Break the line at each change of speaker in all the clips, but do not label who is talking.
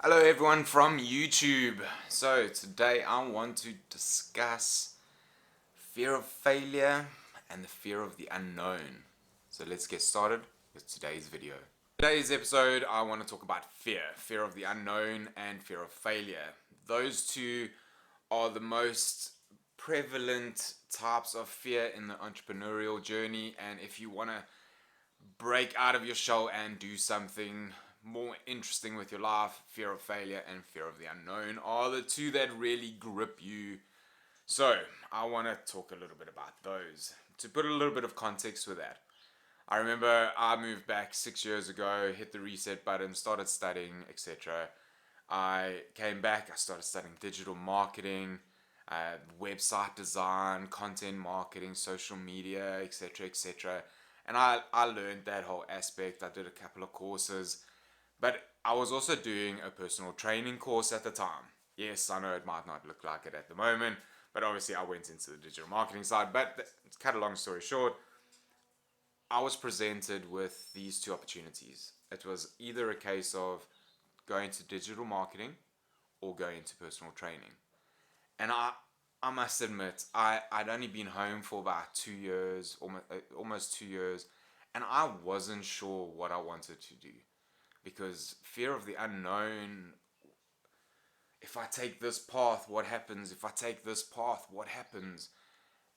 Hello everyone from YouTube. So today I want to discuss fear of failure and the fear of the unknown. So let's get started with today's video. Today's episode I want to talk about fear of the unknown and fear of failure. Those two are the most prevalent types of fear in the entrepreneurial journey, and if you want to break out of your shell and do something more interesting with your life, fear of failure and fear of the unknown are the two that really grip you. So I want to talk a little bit about those to put a little bit of context with that. I remember I moved back 6 years ago, hit the reset button, started studying, etc. I came back, I started studying digital marketing, website design, content marketing, social media, etc., etc. And I learned that whole aspect. I did a couple of courses, but I was also doing a personal training course at the time. Yes, I know it might not look like it at the moment, but obviously I went into the digital marketing side. But to cut a long story short, I was presented with these two opportunities. It was either a case of going to digital marketing or going into personal training. And I must admit, I'd only been home for about 2 years, almost 2 years, and I wasn't sure what I wanted to do because fear of the unknown. If I take this path, what happens? If I take this path, what happens?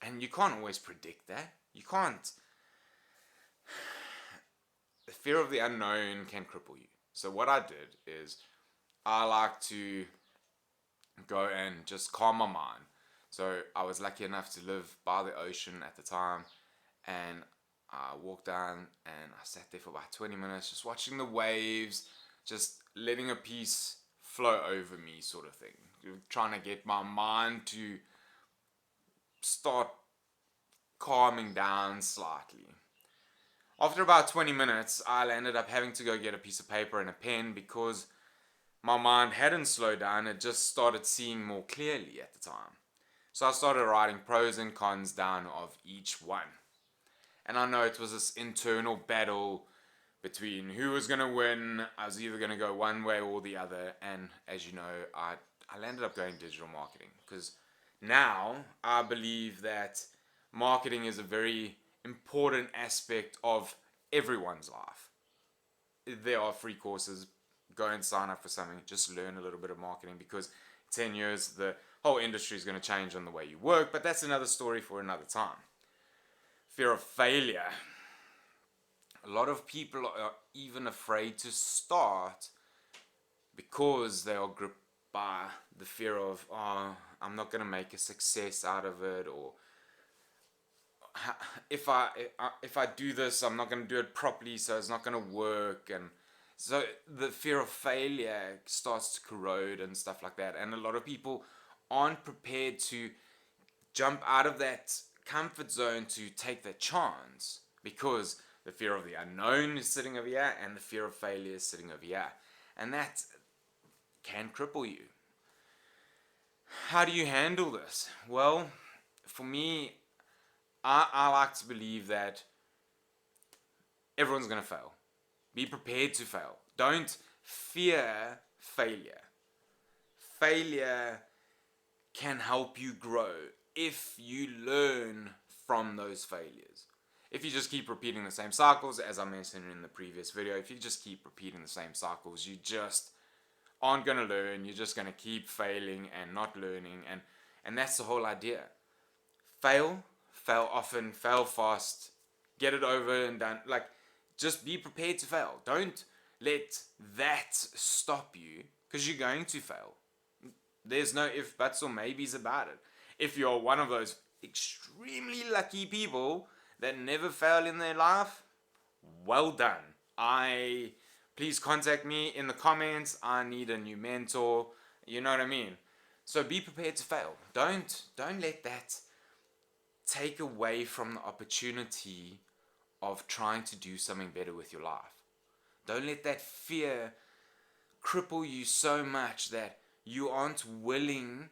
And you can't always predict that. You can't. The fear of the unknown can cripple you. So what I did is I like to go and just calm my mind. So I was lucky enough to live by the ocean at the time, and I walked down and I sat there for about 20 minutes just watching the waves, just letting a piece flow over me, sort of thing. Trying to get my mind to start calming down slightly. After about 20 minutes, I ended up having to go get a piece of paper and a pen because my mind hadn't slowed down, it just started seeing more clearly at the time. So I started writing pros and cons down of each one. And I know it was this internal battle between who was going to win. I was either going to go one way or the other. And as you know, I ended up going digital marketing because now I believe that marketing is a very important aspect of everyone's life. There are free courses. Go and sign up for something. Just learn a little bit of marketing because 10 years, the whole industry is going to change on the way you work. But that's another story for another time. Fear of failure. A lot of people are even afraid to start because they are gripped by the fear of, oh, I'm not going to make a success out of it, or if I do this, I'm not going to do it properly, so it's not going to work. And so the fear of failure starts to corrode and stuff like that. And a lot of people aren't prepared to jump out of that comfort zone to take the chance because the fear of the unknown is sitting over here and the fear of failure is sitting over here. And that can cripple you. How do you handle this? Well, for me, I like to believe that everyone's going to fail. Be prepared to fail. Don't fear failure. Failure can help you grow if you learn from those failures. If you just keep repeating the same cycles, as I mentioned in the previous video, if you just keep repeating the same cycles, you just aren't going to learn. You're just going to keep failing and not learning. And that's the whole idea. Fail often, fail fast, get it over and done. Like, just be prepared to fail. Don't let that stop you because you're going to fail. There's no if, buts, or maybes about it. If you're one of those extremely lucky people that never fail in their life, well done. Please contact me in the comments. I need a new mentor. You know what I mean? So be prepared to fail. Don't let that take away from the opportunity of trying to do something better with your life. Don't let that fear cripple you so much that you aren't willing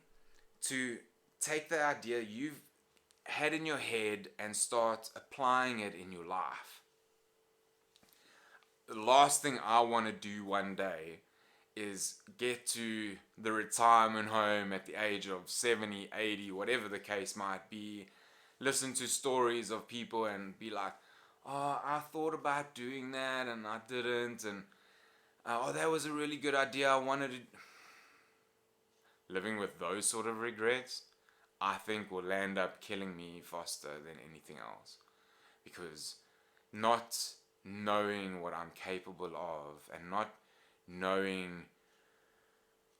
to take the idea you've had in your head and start applying it in your life. The last thing I want to do one day is get to the retirement home at the age of 70, 80, whatever the case might be, listen to stories of people and be like, oh, I thought about doing that and I didn't, and oh, that was a really good idea, I wanted to. Living with those sort of regrets, I think will end up killing me faster than anything else. Because not knowing what I'm capable of and not knowing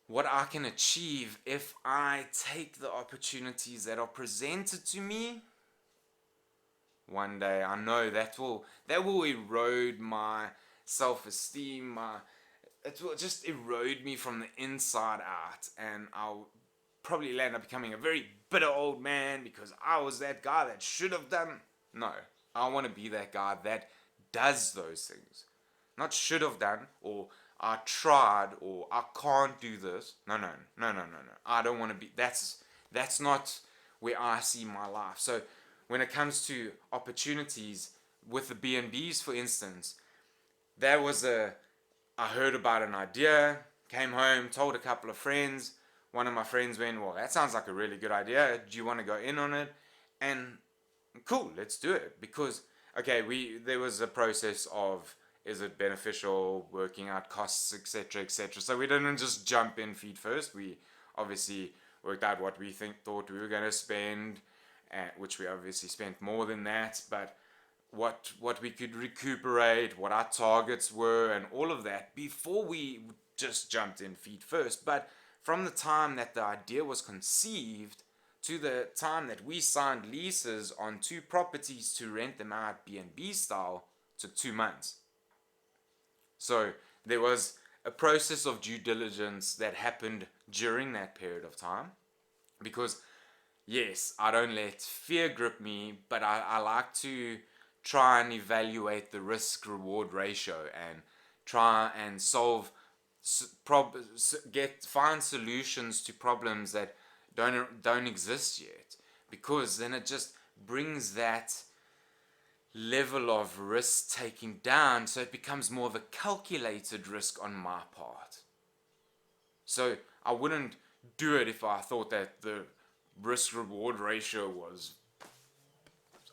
what I can achieve if I take the opportunities that are presented to me, one day I know that will erode my self-esteem, it will just erode me from the inside out, and I'll probably end up becoming a very bitter old man because I was that guy that should have done. No, I want to be that guy that does those things. Not should have done, or I tried, or I can't do this. No, no, no, no, no, no. I don't want to be. That's not where I see my life. So when it comes to opportunities with the B&Bs, for instance, there was I heard about an idea, came home, told a couple of friends. One of my friends went, well, that sounds like a really good idea. Do you want to go in on it? And cool, let's do it. Because, okay, there was a process of, is it beneficial, working out costs, etc., etc. So we didn't just jump in feet first. We obviously worked out what we thought we were going to spend, which we obviously spent more than that, but what we could recuperate, what our targets were, and all of that before we just jumped in feet first. But from the time that the idea was conceived to the time that we signed leases on 2 properties to rent them out B&B style took 2 months. So there was a process of due diligence that happened during that period of time, because yes, I don't let fear grip me, but I like to try and evaluate the risk reward ratio and try and find solutions to problems that don't exist yet, because then it just brings that level of risk taking down, so it becomes more of a calculated risk on my part. So I wouldn't do it if I thought that the risk reward ratio was,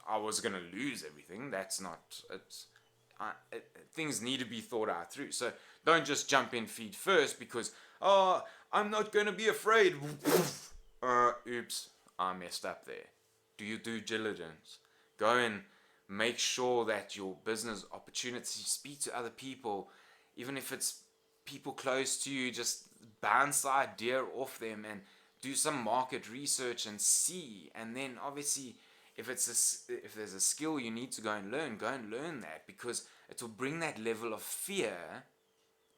I was going to lose everything. That's not it. Things need to be thought out through. So don't just jump in feet first because, oh, I'm not going to be afraid. Oops, I messed up there. Do your due diligence. Go and make sure that your business opportunities, speak to other people, even if it's people close to you, just bounce the idea off them and do some market research and see. And then obviously if there's a skill you need to go and learn that, because it will bring that level of fear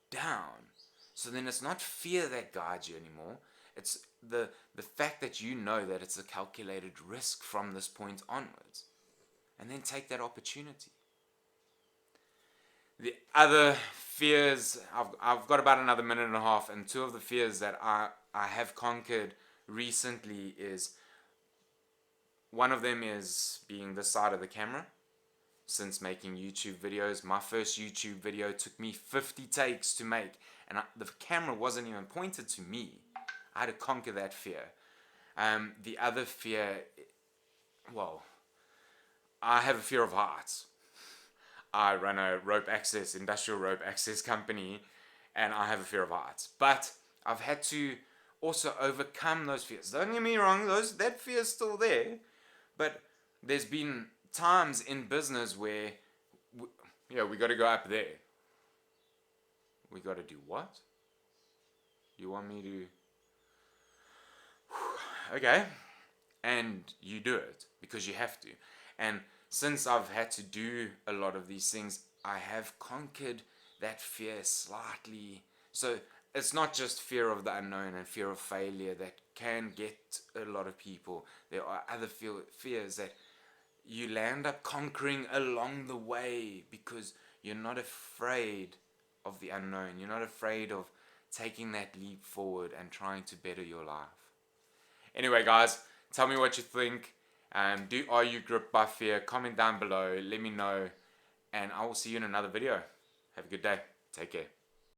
down. So then it's not fear that guides you anymore. It's the fact that you know that it's a calculated risk from this point onwards. And then take that opportunity. The other fears, I've got about another minute and a half, and 2 of the fears that I have conquered recently is, one of them is being this side of the camera. Since making YouTube videos, my first YouTube video took me 50 takes to make, and the camera wasn't even pointed to me. I had to conquer that fear. The other fear, well, I have a fear of heights. I run a industrial rope access company, and I have a fear of heights. But I've had to also overcome those fears. Don't get me wrong, that fear is still there. But there's been times in business where, we got to go up there. We got to do what? You want me to? Okay. And you do it because you have to. And since I've had to do a lot of these things, I have conquered that fear slightly. So it's not just fear of the unknown and fear of failure that can get a lot of people. There are other fears that you land up conquering along the way, because you're not afraid of the unknown. You're not afraid of taking that leap forward and trying to better your life. Anyway, guys, tell me what you think. Are you gripped by fear? Comment down below. Let me know. And I will see you in another video. Have a good day. Take care.